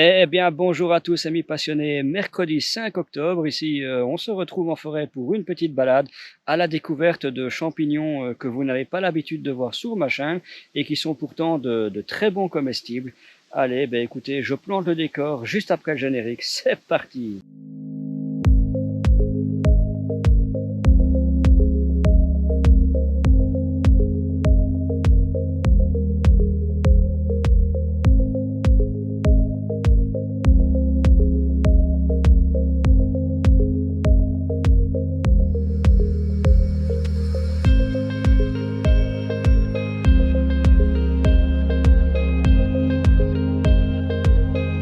Eh bien, bonjour à tous, amis passionnés. Mercredi 5 octobre, ici, on se retrouve en forêt pour une petite balade à la découverte de champignons que vous n'avez pas l'habitude de voir sur ma chaîne et qui sont pourtant de très bons comestibles. Allez, ben écoutez, je plante le décor juste après le générique. C'est parti!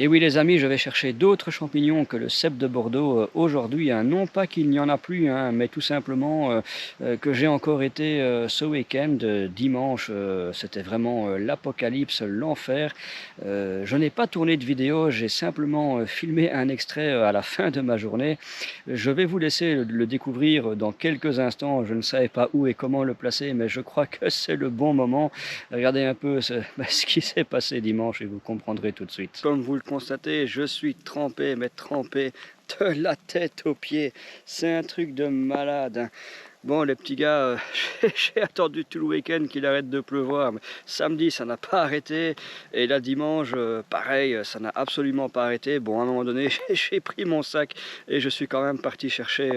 Et oui les amis, je vais chercher d'autres champignons que le cèpe de Bordeaux aujourd'hui, hein. Non pas qu'il n'y en a plus, hein, mais tout simplement que j'ai encore été ce week-end, dimanche, c'était vraiment l'apocalypse, l'enfer. Je n'ai pas tourné de vidéo, j'ai simplement filmé un extrait à la fin de ma journée. Je vais vous laisser le découvrir dans quelques instants, je ne savais pas où et comment le placer, mais je crois que c'est le bon moment. Regardez un peu ce qui s'est passé dimanche et vous comprendrez tout de suite. Comme vous le constatez, je suis trempé, mais trempé de la tête aux pieds. C'est un truc de malade, hein. Bon, les petits gars, j'ai attendu tout le week-end qu'il arrête de pleuvoir. Mais samedi, ça n'a pas arrêté. Et là, dimanche, pareil, ça n'a absolument pas arrêté. Bon, à un moment donné, j'ai pris mon sac et je suis quand même parti chercher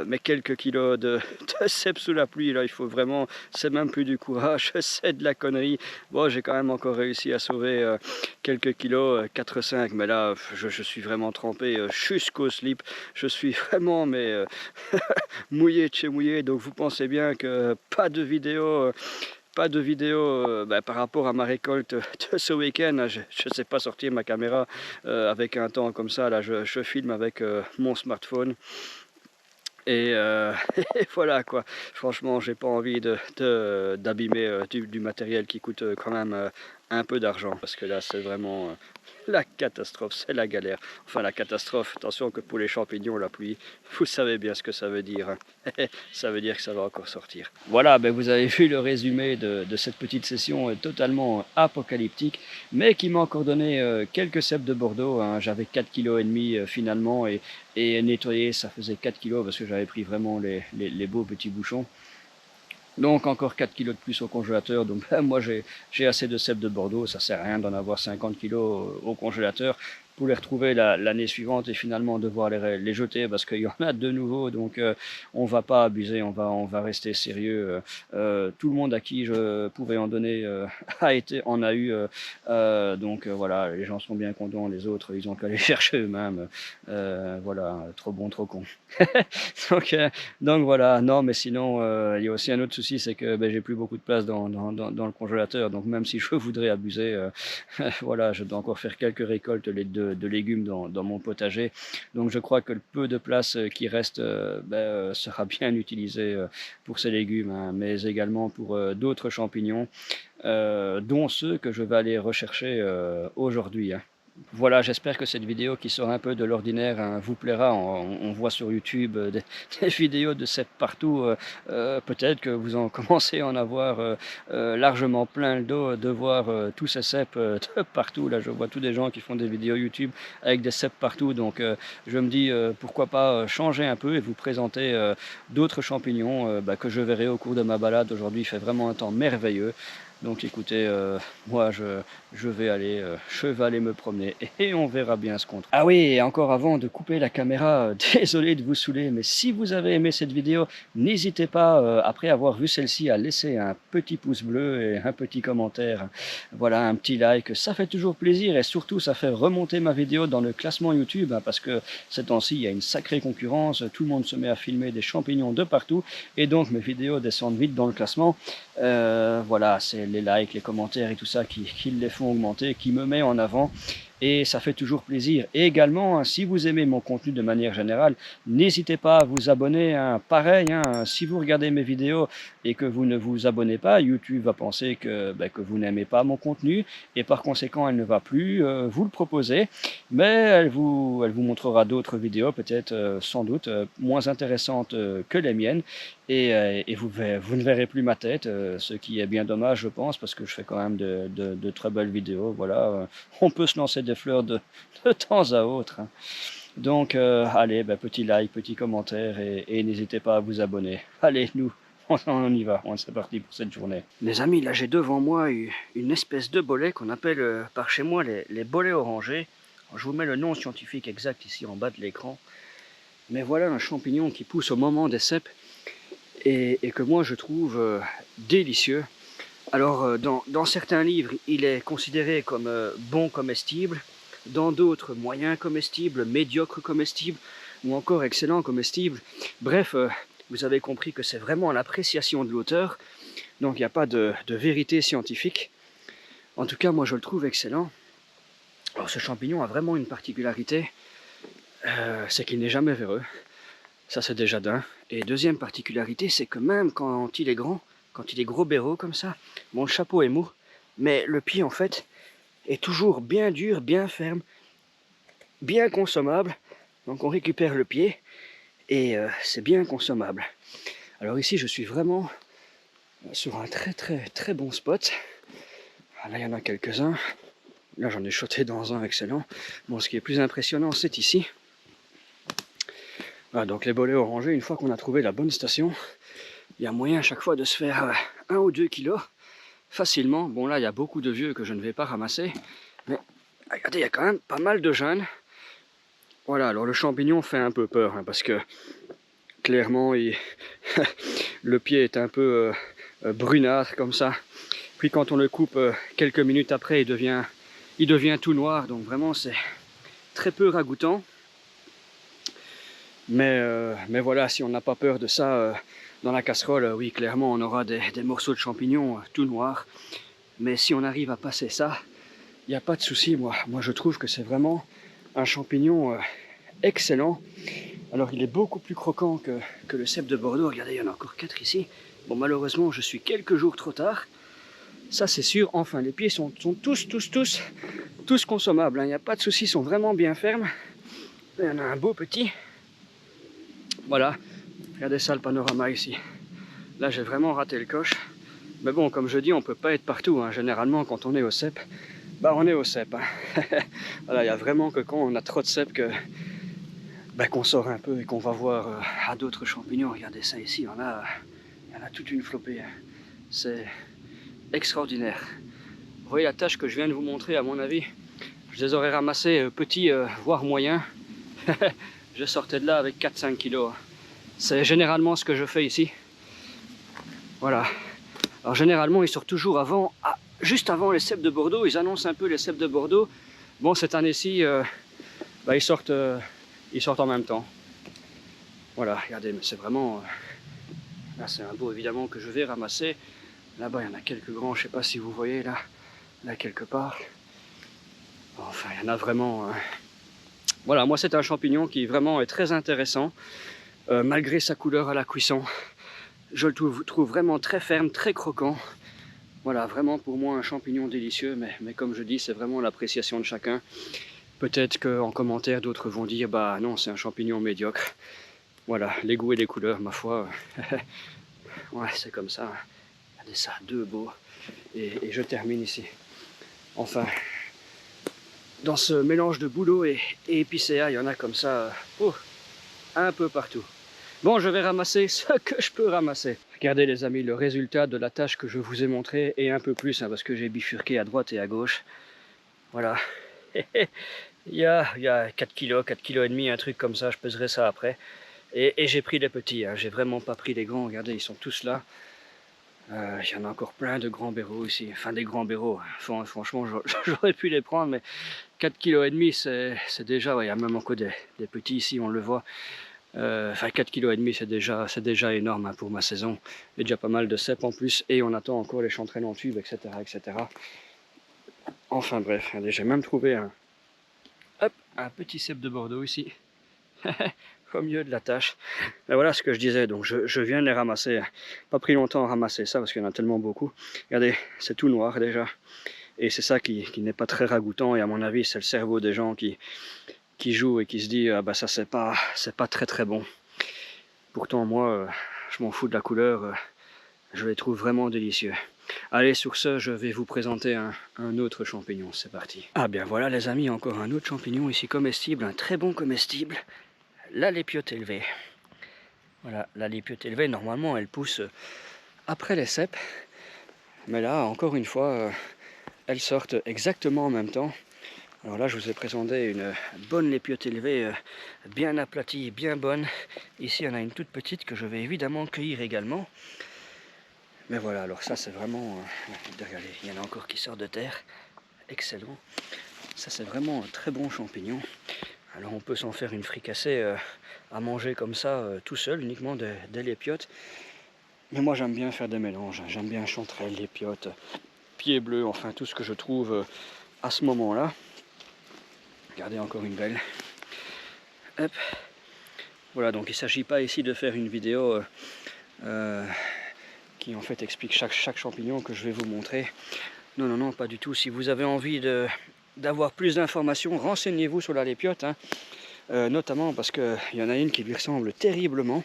mes quelques kilos de cèpe sous la pluie. Là, il faut vraiment, c'est même plus du courage, c'est de la connerie. Bon, j'ai quand même encore réussi à sauver quelques kilos, 4-5. Mais là, je suis vraiment trempé jusqu'au slip. Je suis vraiment, mais mouillé de chez mouillé, donc vous pensez bien que pas de vidéo par rapport à ma récolte de ce week-end. Je ne sais pas sortir ma caméra avec un temps comme ça. Là, je filme avec mon smartphone. Et, et voilà quoi. Franchement, j'ai pas envie d'abîmer du matériel qui coûte quand même un peu d'argent, parce que là, c'est vraiment la catastrophe, c'est la galère. Enfin, la catastrophe, attention que pour les champignons, la pluie, vous savez bien ce que ça veut dire, hein. Ça veut dire que ça va encore sortir. Voilà, ben vous avez vu le résumé de cette petite session totalement apocalyptique, mais qui m'a encore donné quelques cèpes de Bordeaux, hein. J'avais 4,5 kg finalement, et nettoyer, ça faisait 4 kilos parce que j'avais pris vraiment les beaux petits bouchons. Donc encore 4 kilos de plus au congélateur. Donc moi j'ai assez de cèpes de Bordeaux, ça sert à rien d'en avoir 50 kilos au congélateur pour les retrouver l'année suivante et finalement devoir les jeter parce qu'il y en a de nouveaux. Donc on va pas abuser, on va rester sérieux. Tout le monde à qui je pouvais en donner en a eu. Donc voilà, les gens sont bien contents, les autres ils ont qu'à les chercher eux-mêmes. Voilà, trop bon, trop con. donc, donc voilà, non mais sinon il y a aussi un autre souci, c'est que j'ai plus beaucoup de place dans le congélateur, donc même si je voudrais abuser, voilà, je dois encore faire quelques récoltes de légumes dans mon potager, donc je crois que le peu de place qui reste sera bien utilisé pour ces légumes, hein, mais également pour d'autres champignons, dont ceux que je vais aller rechercher aujourd'hui, hein. Voilà, j'espère que cette vidéo qui sort un peu de l'ordinaire, hein, vous plaira. On voit sur YouTube des vidéos de cèpes partout. Peut-être que vous en commencez à en avoir largement plein le dos de voir tous ces cèpes de partout. Là, je vois tous des gens qui font des vidéos YouTube avec des cèpes partout. Donc, je me dis, pourquoi pas changer un peu et vous présenter d'autres champignons que je verrai au cours de ma balade. Aujourd'hui, il fait vraiment un temps merveilleux. Donc écoutez, moi je vais aller me promener et on verra bien ce qu'on trouve. Ah oui, et encore avant de couper la caméra, désolé de vous saouler, mais si vous avez aimé cette vidéo, n'hésitez pas, après avoir vu celle-ci, à laisser un petit pouce bleu et un petit commentaire. Voilà, un petit like, ça fait toujours plaisir et surtout ça fait remonter ma vidéo dans le classement YouTube, hein, parce que ces temps-ci, il y a une sacrée concurrence, tout le monde se met à filmer des champignons de partout et donc mes vidéos descendent vite dans le classement. Voilà, c'est les likes, les commentaires et tout ça qui les font augmenter, qui me met en avant. Et ça fait toujours plaisir. Et également, hein, si vous aimez mon contenu de manière générale, n'hésitez pas à vous abonner, hein. Pareil, hein, si vous regardez mes vidéos et que vous ne vous abonnez pas, YouTube va penser que vous n'aimez pas mon contenu et par conséquent, elle ne va plus vous le proposer. Mais elle vous montrera d'autres vidéos, peut-être sans doute moins intéressantes que les miennes. Et vous ne verrez plus ma tête, ce qui est bien dommage, je pense, parce que je fais quand même de très belles vidéos. Voilà, on peut se lancer des fleurs de temps à autre, hein. Donc, allez, petit like, petit commentaire et n'hésitez pas à vous abonner. Allez, on y va, c'est parti pour cette journée. Les amis, là j'ai devant moi une espèce de bolet qu'on appelle par chez moi les bolets orangés. Alors, je vous mets le nom scientifique exact ici en bas de l'écran. Mais voilà un champignon qui pousse au moment des cèpes et que moi je trouve délicieux. Alors dans certains livres, il est considéré comme bon comestible, dans d'autres moyen comestible, médiocre comestible ou encore excellent comestible. Bref, vous avez compris que c'est vraiment l'appréciation de l'auteur, donc il n'y a pas de vérité scientifique. En tout cas, moi je le trouve excellent. Alors ce champignon a vraiment une particularité, c'est qu'il n'est jamais véreux. Ça c'est déjà d'un. Et deuxième particularité, c'est que même quand il est grand, quand il est gros béro comme ça, bon le chapeau est mou, mais le pied en fait est toujours bien dur, bien ferme, bien consommable. Donc on récupère le pied et c'est bien consommable. Alors ici je suis vraiment sur un très bon spot. Là il y en a quelques-uns. Là j'en ai shoté dans un excellent. Bon, ce qui est plus impressionnant c'est ici. Voilà, donc les bolets orangés, une fois qu'on a trouvé la bonne station, il y a moyen à chaque fois de se faire 1 ou 2 kilos facilement. Bon là il y a beaucoup de vieux que je ne vais pas ramasser, mais regardez, il y a quand même pas mal de jeunes. Voilà, alors le champignon fait un peu peur, hein, parce que clairement le pied est un peu brunâtre comme ça. Puis quand on le coupe quelques minutes après, il devient tout noir, donc vraiment c'est très peu ragoûtant. Mais voilà, si on n'a pas peur de ça, dans la casserole, oui, clairement, on aura des morceaux de champignons tout noirs. Mais si on arrive à passer ça, il n'y a pas de souci. Moi, je trouve que c'est vraiment un champignon excellent. Alors, il est beaucoup plus croquant que le cèpe de Bordeaux. Regardez, il y en a encore 4 ici. Bon, malheureusement, je suis quelques jours trop tard. Ça, c'est sûr. Enfin, les pieds sont tous consommables, hein. Il n'y a pas de souci, ils sont vraiment bien fermes. Il y en a un beau petit. Voilà, regardez ça le panorama ici. Là j'ai vraiment raté le coche. Mais bon, comme je dis, on peut pas être partout, hein. Généralement quand on est au cèpe, on est au cèpe, hein. Voilà, il y a vraiment que quand on a trop de cèpe qu'on sort un peu et qu'on va voir à d'autres champignons. Regardez ça ici, il y en a toute une flopée, hein. C'est extraordinaire. Vous voyez la tâche que je viens de vous montrer, à mon avis, je les aurais ramassés petits, voire moyens. Je sortais de là avec 4-5 kilos. C'est généralement ce que je fais ici. Voilà. Alors généralement, ils sortent toujours juste avant les cèpes de Bordeaux. Ils annoncent un peu les cèpes de Bordeaux. Bon, cette année-ci, ils sortent en même temps. Voilà, regardez, mais c'est vraiment... là, c'est un beau, évidemment, que je vais ramasser. Là-bas, il y en a quelques grands. Je ne sais pas si vous voyez, là quelque part. Enfin, il y en a vraiment... Voilà, moi c'est un champignon qui vraiment est très intéressant, malgré sa couleur à la cuisson. Je le trouve vraiment très ferme, très croquant. Voilà, vraiment pour moi un champignon délicieux, mais comme je dis, c'est vraiment l'appréciation de chacun. Peut-être qu'en commentaire, d'autres vont dire, bah non, c'est un champignon médiocre. Voilà, les goûts et les couleurs, ma foi, ouais, c'est comme ça. Regardez ça, 2 beaux. Et je termine ici. Enfin... dans ce mélange de bouleau et épicéa, il y en a comme ça, un peu partout. Bon, je vais ramasser ce que je peux ramasser. Regardez les amis, le résultat de la tâche que je vous ai montré et un peu plus, hein, parce que j'ai bifurqué à droite et à gauche. Voilà. il y a 4 kg, 4 kg et demi, un truc comme ça, je peserai ça après. Et j'ai pris les petits, hein, j'ai vraiment pas pris les grands, regardez, ils sont tous là. Il y en a encore plein de grands bérots ici, enfin des grands bérots. Franchement, j'aurais pu les prendre, mais 4 kg et demi, c'est déjà, ouais, il y a même encore des petits ici, on le voit. Enfin 4 kg et demi, c'est déjà énorme, hein, pour ma saison. Il y a déjà pas mal de cèpes en plus, et on attend encore les chanterelles en tube, etc., etc. Enfin bref, j'ai même trouvé un petit cèpe de Bordeaux ici. Au milieu de la tâche. Et voilà ce que je disais, donc je viens de les ramasser. Pas pris longtemps à ramasser ça parce qu'il y en a tellement beaucoup. Regardez, c'est tout noir déjà. Et c'est ça qui n'est pas très ragoûtant, et à mon avis c'est le cerveau des gens qui jouent et qui se dit, ah bah ça c'est pas très bon. Pourtant moi je m'en fous de la couleur, je les trouve vraiment délicieux. Allez, sur ce, je vais vous présenter un autre champignon, c'est parti. Ah bien voilà les amis, encore un autre champignon ici comestible, un très bon comestible, la lépiote élevée. Voilà, la lépiote élevée, normalement elle pousse après les cèpes, mais là, encore une fois, elles sortent exactement en même temps. Alors là, je vous ai présenté une bonne lépiote élevée, bien aplatie, bien bonne. Ici, il y en a une toute petite que je vais évidemment cueillir également. Mais voilà, alors ça, c'est vraiment... regardez, il y en a encore qui sortent de terre. Excellent. Ça, c'est vraiment un très bon champignon. Alors, on peut s'en faire une fricassée à manger comme ça, tout seul, uniquement des lépiotes. Mais moi, j'aime bien faire des mélanges. J'aime bien chanterelle, lépiote, pied bleu, enfin, tout ce que je trouve à ce moment-là. Regardez, encore une belle. Hop. Voilà, donc il ne s'agit pas ici de faire une vidéo qui en fait explique chaque champignon que je vais vous montrer. Non, non, non, pas du tout. Si vous avez envie d'avoir plus d'informations, renseignez-vous sur la lépiote, hein. Notamment parce qu'il y en a une qui lui ressemble terriblement,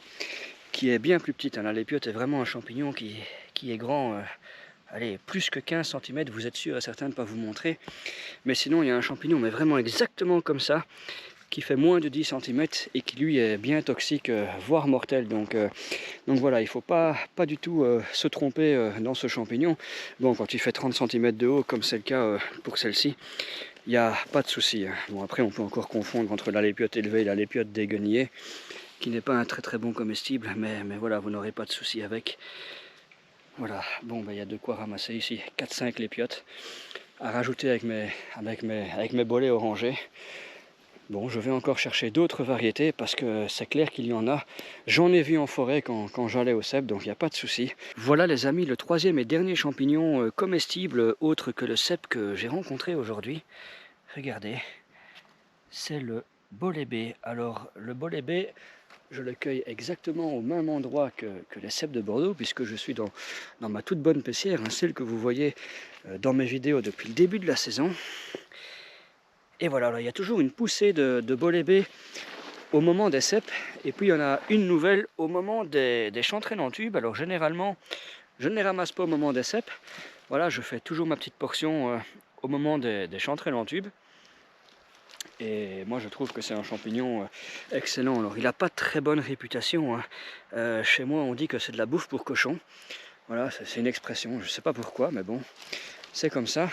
qui est bien plus petite, hein. La lépiote est vraiment un champignon qui est grand, allez, plus que 15 cm, vous êtes sûr et certain de ne pas vous montrer. Mais sinon, il y a un champignon, mais vraiment exactement comme ça, qui fait moins de 10 cm et qui lui est bien toxique, voire mortel. Donc voilà, il ne faut pas du tout se tromper dans ce champignon. Bon, quand il fait 30 cm de haut, comme c'est le cas pour celle-ci, il n'y a pas de souci, hein. Bon, après, on peut encore confondre entre la lépiote élevée et la lépiote déguenillée, qui n'est pas un très très bon comestible, mais voilà, vous n'aurez pas de souci avec. Voilà, bon, ben, il y a de quoi ramasser ici, 4-5 lépiotes à rajouter avec mes bolets orangés. Bon, je vais encore chercher d'autres variétés parce que c'est clair qu'il y en a. J'en ai vu en forêt quand j'allais au cèpe, donc il n'y a pas de souci. Voilà les amis, le troisième et dernier champignon comestible autre que le cèpe que j'ai rencontré aujourd'hui. Regardez, c'est le bolébé. Alors le bolébé, je le cueille exactement au même endroit que les cèpes de Bordeaux, puisque je suis dans ma toute bonne pessière, hein, celle que vous voyez dans mes vidéos depuis le début de la saison. Et voilà, là, il y a toujours une poussée de bolébé au moment des cèpes, et puis il y en a une nouvelle au moment des chanterelles en tube. Alors généralement, je ne les ramasse pas au moment des cèpes. Voilà, je fais toujours ma petite portion au moment des chanterelles en tube. Et moi je trouve que c'est un champignon excellent. Alors il n'a pas très bonne réputation, hein. Chez moi on dit que c'est de la bouffe pour cochon. Voilà, c'est une expression, je ne sais pas pourquoi, mais bon, c'est comme ça.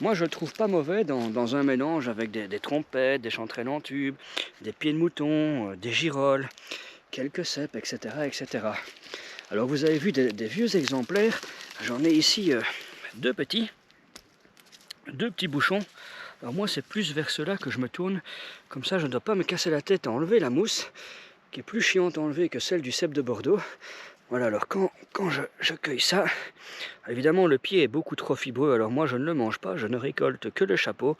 Moi, je le trouve pas mauvais dans un mélange avec des trompettes, des chanterelles en tube, des pieds de mouton, des girolles, quelques cèpes, etc., etc. Alors, vous avez vu des vieux exemplaires. J'en ai ici deux petits bouchons. Alors moi, c'est plus vers ceux-là que je me tourne. Comme ça, je ne dois pas me casser la tête à enlever la mousse, qui est plus chiante à enlever que celle du cèpe de Bordeaux. Voilà, alors quand je cueille ça, évidemment le pied est beaucoup trop fibreux, alors moi je ne le mange pas, je ne récolte que le chapeau.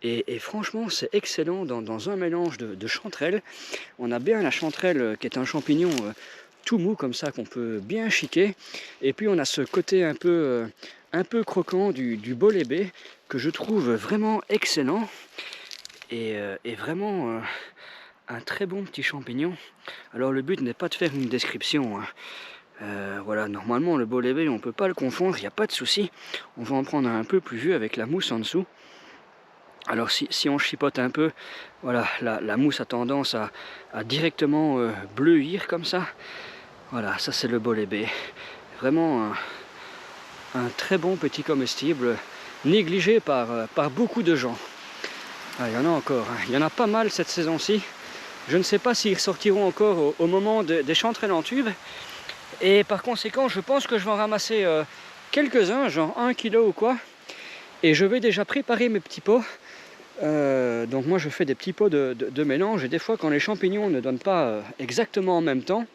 Et franchement c'est excellent dans un mélange de chanterelles. On a bien la chanterelle qui est un champignon tout mou comme ça qu'on peut bien chiquer. Et puis on a ce côté un peu croquant du bolébé que je trouve vraiment excellent. Et vraiment... un très bon petit champignon. Alors le but n'est pas de faire une description, hein. Voilà, normalement le bolébé on ne peut pas le confondre, il n'y a pas de souci. On va en prendre un peu plus vieux avec la mousse en dessous. Alors si on chipote un peu, voilà, la mousse a tendance à directement bleuir comme ça. Voilà, ça c'est le bolébé. Vraiment un très bon petit comestible, négligé par beaucoup de gens. Ah, il y en a encore, hein. Il y en a pas mal cette saison-ci. Je ne sais pas s'ils sortiront encore au moment des chanterelles en tube. Et par conséquent, je pense que je vais en ramasser quelques-uns, genre 1 kg ou quoi. Et je vais déjà préparer mes petits pots. Donc moi, je fais des petits pots de mélange. Et des fois, quand les champignons ne donnent pas exactement en même temps,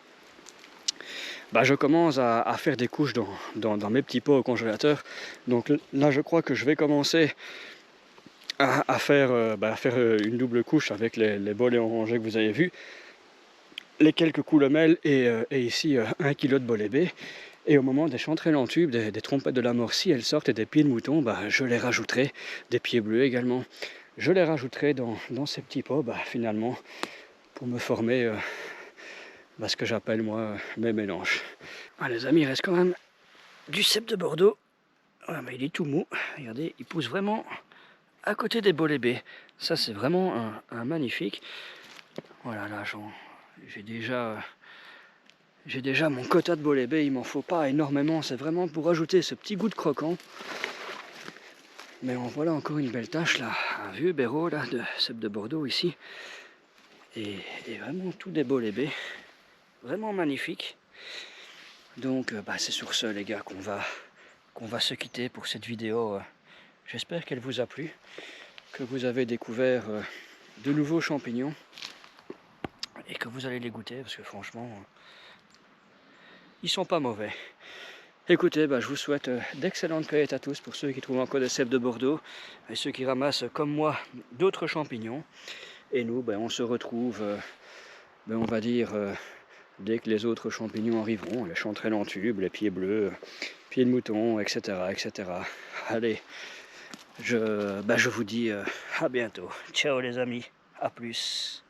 bah, je commence à faire des couches dans mes petits pots au congélateur. Donc là, je crois que je vais commencer à faire une double couche avec les bolets orangés que vous avez vus, les quelques coulomelles et ici 1 kg de bolébé. Et au moment des chanterelles en tube, des trompettes de la mort, si elles sortent, et des pieds de mouton, bah, je les rajouterai, des pieds bleus également, je les rajouterai dans ces petits pots, bah, finalement, pour me former ce que j'appelle moi mes mélanges. Ah, les amis, il reste quand même du cèpe de Bordeaux Voilà, mais il est tout mou. Regardez, il pousse vraiment à côté des bolébés. Ça, c'est vraiment un magnifique. Voilà, là, j'ai déjà mon quota de bolébés. Il m'en faut pas énormément. C'est vraiment pour ajouter ce petit goût de croquant. Mais en voilà encore une belle tâche là. Un vieux baireau là de cèpe de Bordeaux ici. Et vraiment tout des bolébés. Vraiment magnifique. Donc, c'est sur ce, les gars, qu'on va se quitter pour cette vidéo. J'espère qu'elle vous a plu, que vous avez découvert de nouveaux champignons et que vous allez les goûter parce que franchement, ils sont pas mauvais. Écoutez, je vous souhaite d'excellentes cueillettes à tous pour ceux qui trouvent encore des cèpes de Bordeaux et ceux qui ramassent comme moi d'autres champignons. Et nous, on se retrouve, on va dire, dès que les autres champignons arriveront, les chanterelles en tube, les pieds bleus, pieds de mouton, etc. etc. Allez, je vous dis à bientôt. Ciao les amis, à plus.